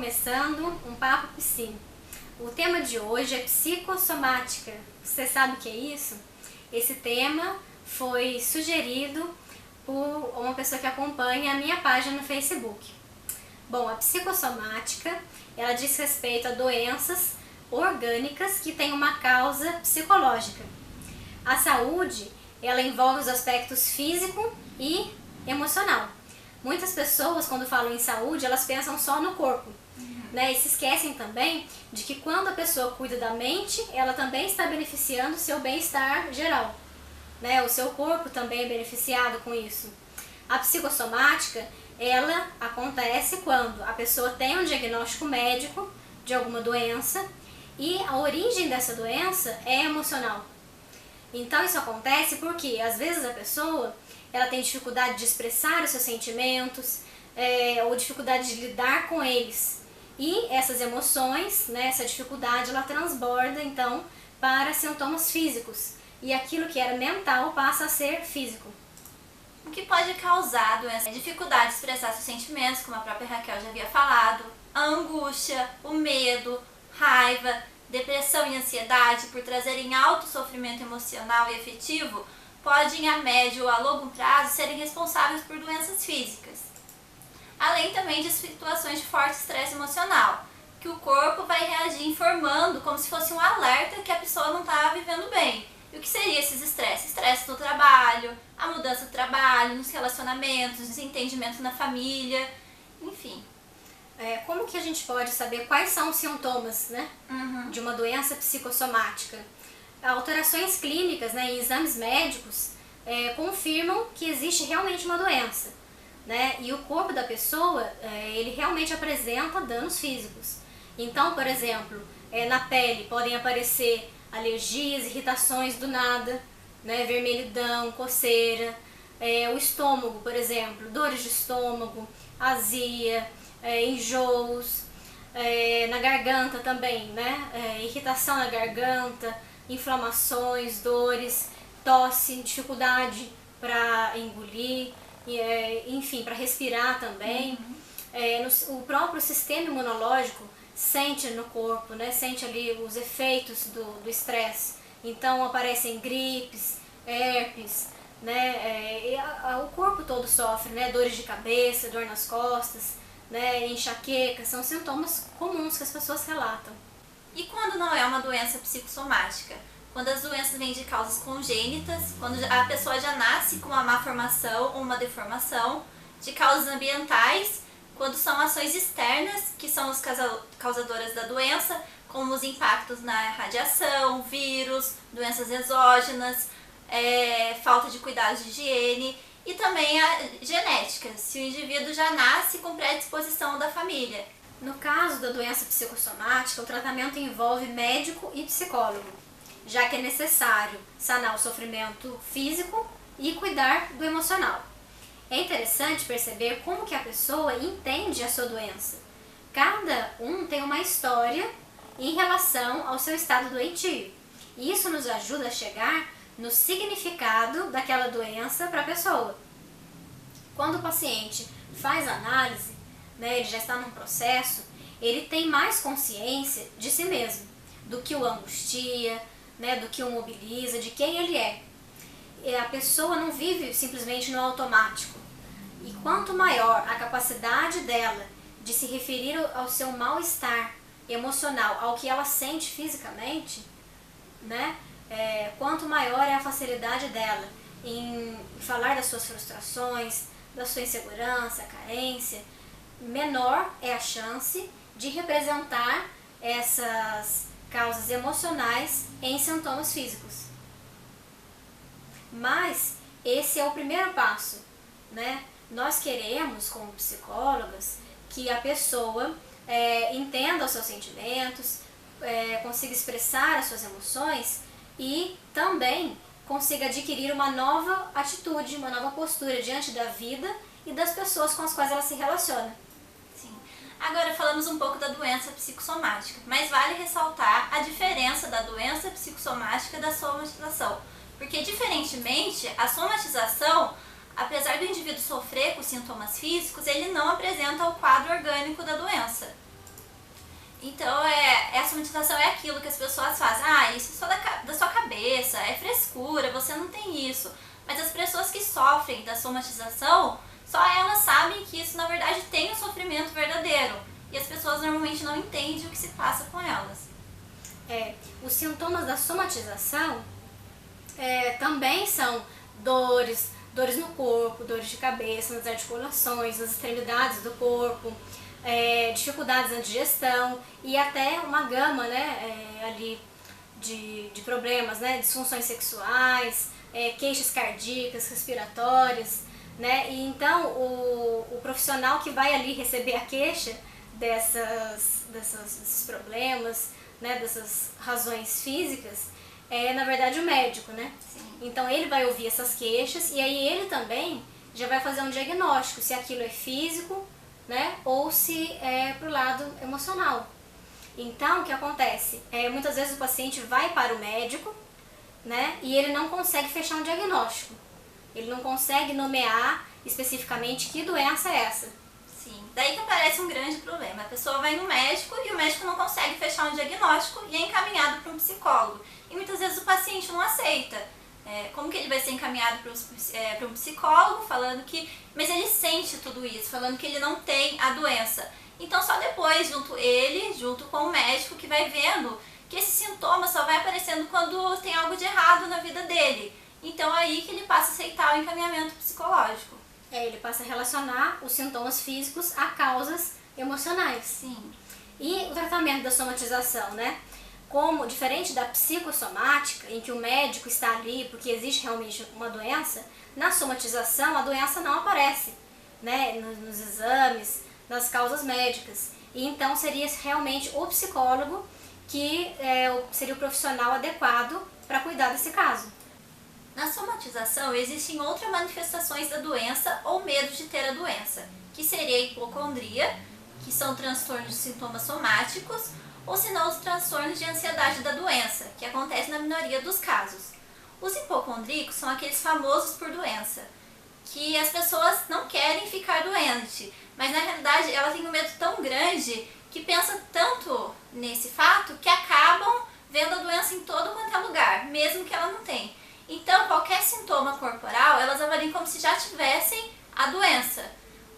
começando um Papo Psi. O tema de hoje é psicossomática. Você sabe o que é isso? Esse tema foi sugerido por uma pessoa que acompanha a minha página no Facebook. Bom, a psicossomática, ela diz respeito a doenças orgânicas que têm uma causa psicológica. A saúde, ela envolve os aspectos físico e emocional. Muitas pessoas, quando falam em saúde, elas pensam só no corpo, né? E se esquecem também de que quando a pessoa cuida da mente, ela também está beneficiando o seu bem-estar geral, né? O seu corpo também é beneficiado com isso. A psicossomática, ela acontece quando a pessoa tem um diagnóstico médico de alguma doença e a origem dessa doença é emocional. Então isso acontece porque às vezes a pessoa ela tem dificuldade de expressar os seus sentimentos ou dificuldade de lidar com eles. E essas emoções, né, essa dificuldade, ela transborda então para sintomas físicos. E aquilo que era mental passa a ser físico. O que pode causar a doença é a dificuldade de expressar seus sentimentos, como a própria Raquel já havia falado, a angústia, o medo, raiva, depressão e ansiedade, por trazerem alto sofrimento emocional e afetivo, podem a médio ou a longo prazo serem responsáveis por doenças físicas. Além também de situações de forte estresse emocional, que o corpo vai reagir informando como se fosse um alerta que a pessoa não está vivendo bem. E o que seriam esses estresses? Estresse no trabalho, a mudança do trabalho, nos relacionamentos, desentendimento na família, enfim. Como que a gente pode saber quais são os sintomas, né, de uma doença psicossomática? Alterações clínicas, né, em exames médicos confirmam que existe realmente uma doença, né, e o corpo da pessoa ele realmente apresenta danos físicos. Então, por exemplo, na pele podem aparecer alergias, irritações do nada, né, vermelhidão, coceira, o estômago, por exemplo, dores de estômago, azia, enjoos, na garganta também, né, irritação na garganta, inflamações, dores, tosse, dificuldade para engolir, enfim, para respirar também. O próprio sistema imunológico sente no corpo, né, sente ali os efeitos do estresse. Então aparecem gripes, herpes, né, o corpo todo sofre, né, dores de cabeça, dor nas costas, né, enxaqueca, são sintomas comuns que as pessoas relatam. E quando não é uma doença psicossomática? Quando as doenças vêm de causas congênitas, quando a pessoa já nasce com uma má formação ou uma deformação, de causas ambientais, quando são ações externas, que são as causadoras da doença, como os impactos na radiação, vírus, doenças exógenas, falta de cuidados de higiene, e também a genética, se o indivíduo já nasce com predisposição da família. No caso da doença psicossomática, o tratamento envolve médico e psicólogo, já que é necessário sanar o sofrimento físico e cuidar do emocional. É interessante perceber como que a pessoa entende a sua doença. Cada um tem uma história em relação ao seu estado doentio. E isso nos ajuda a chegar no significado daquela doença para a pessoa. Quando o paciente faz análise, né, ele já está num processo, ele tem mais consciência de si mesmo, do que o angustia, né, do que o mobiliza, de quem ele é. E a pessoa não vive simplesmente no automático. E quanto maior a capacidade dela de se referir ao seu mal-estar emocional, ao que ela sente fisicamente, né, quanto maior é a facilidade dela em falar das suas frustrações, da sua insegurança, carência, menor é a chance de representar essas causas emocionais em sintomas físicos. Mas esse é o primeiro passo, né? Nós queremos, como psicólogas, que a pessoa entenda os seus sentimentos, consiga expressar as suas emoções e também consiga adquirir uma nova atitude, uma nova postura diante da vida e das pessoas com as quais ela se relaciona. Sim. Agora falamos um pouco da doença psicossomática, mas vale ressaltar a diferença da doença psicossomática e da somatização, porque diferentemente a somatização, apesar do indivíduo sofrer com sintomas físicos, ele não apresenta o quadro orgânico da doença. Então, a somatização é aquilo que as pessoas fazem. Ah, isso é só da sua cabeça, é frescura, você não tem isso. Mas as pessoas que sofrem da somatização, só elas sabem que isso, na verdade, tem um sofrimento verdadeiro. E as pessoas normalmente não entendem o que se passa com elas. Os sintomas da somatização também são dores no corpo, dores de cabeça, nas articulações, nas extremidades do corpo, dificuldades na digestão e até uma gama, né, ali de problemas, né, disfunções sexuais, queixas cardíacas, respiratórias, né, e então o profissional que vai ali receber a queixa desses problemas, né, dessas razões físicas, na verdade o médico, né? Sim. Então ele vai ouvir essas queixas e aí ele também já vai fazer um diagnóstico se aquilo é físico, né, ou se é pro lado emocional. Então o que acontece? Muitas vezes o paciente vai para o médico, né, e ele não consegue fechar um diagnóstico. Ele não consegue nomear especificamente que doença é essa. Sim, daí que aparece um grande problema. A pessoa vai no médico e o médico não consegue fechar um diagnóstico e é encaminhado para um psicólogo. E muitas vezes o paciente não aceita. Como que ele vai ser encaminhado para um psicólogo falando que... Mas ele sente tudo isso, falando que ele não tem a doença. Então só depois, junto com o médico, que vai vendo que esse sintoma só vai aparecendo quando tem algo de errado na vida dele. Então aí que ele passa a aceitar o encaminhamento psicológico. Ele passa a relacionar os sintomas físicos a causas emocionais. Sim. E o tratamento da somatização, né? Como, diferente da psicossomática, em que o médico está ali porque existe realmente uma doença, na somatização a doença não aparece, né? Nos exames, nas causas médicas. E então seria realmente o psicólogo que seria o profissional adequado para cuidar desse caso. Na somatização existem outras manifestações da doença ou medo de ter a doença, que seria a hipocondria, que são transtornos de sintomas somáticos, ou senão os transtornos de ansiedade da doença, que acontece na minoria dos casos. Os hipocondríacos são aqueles famosos por doença, que as pessoas não querem ficar doente, mas na realidade elas têm um medo tão grande que pensam tanto nesse fato que acabam vendo a doença em todo quanto é lugar, mesmo que ela não tenha. Então, qualquer sintoma corporal, elas avaliam como se já tivessem a doença.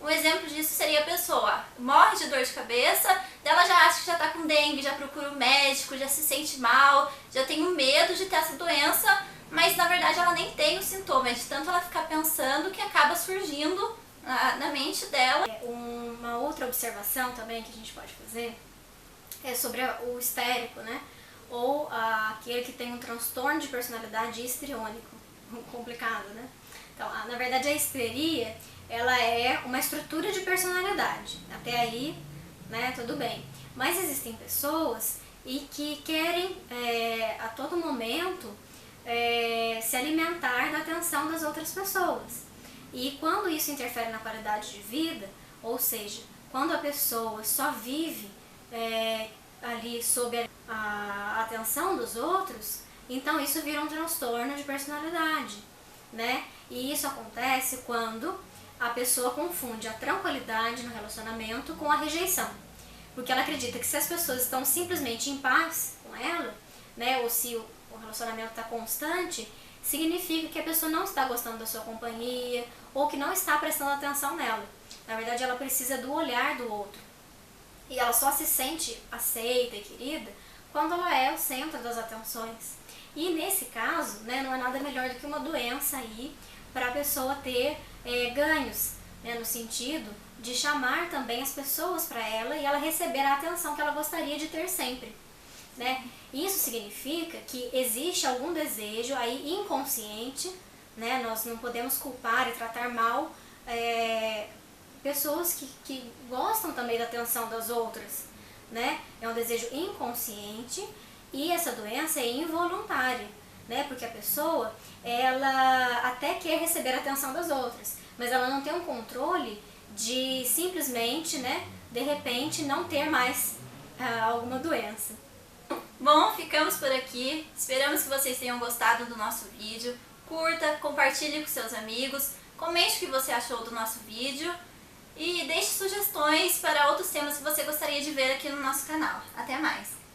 Um exemplo disso seria a pessoa morre de dor de cabeça, ela já acha que já está com dengue, já procura o médico, já se sente mal, já tem um medo de ter essa doença, mas na verdade ela nem tem o sintoma, de tanto ela ficar pensando que acaba surgindo na mente dela. Uma outra observação também que a gente pode fazer é sobre o histérico, né? Ou aquele que tem um transtorno de personalidade histriônico, complicado, né? Então, na verdade a histeria, ela é uma estrutura de personalidade, até aí, né, tudo bem. Mas existem pessoas que querem a todo momento se alimentar da atenção das outras pessoas. E quando isso interfere na qualidade de vida, ou seja, quando a pessoa só vive ali sob a atenção dos outros, então isso vira um transtorno de personalidade, né? E isso acontece quando a pessoa confunde a tranquilidade no relacionamento com a rejeição. Porque ela acredita que se as pessoas estão simplesmente em paz com ela, né, ou se o relacionamento está constante, significa que a pessoa não está gostando da sua companhia ou que não está prestando atenção nela. Na verdade, ela precisa do olhar do outro. E ela só se sente aceita e querida quando ela é o centro das atenções. E nesse caso, né, não é nada melhor do que uma doença aí para a pessoa ter ganhos, né, no sentido de chamar também as pessoas para ela e ela receber a atenção que ela gostaria de ter sempre, né? Isso significa que existe algum desejo aí inconsciente, né? Nós não podemos culpar e tratar mal pessoas que gostam também da atenção das outras, né? É um desejo inconsciente e essa doença é involuntária, né? Porque a pessoa, ela até quer receber a atenção das outras, mas ela não tem um controle de simplesmente, né, de repente não ter mais alguma doença. Bom, ficamos por aqui. Esperamos que vocês tenham gostado do nosso vídeo. Curta, compartilhe com seus amigos, comente o que você achou do nosso vídeo e deixe sugestões para outros temas que você gostaria de ver aqui no nosso canal. Até mais!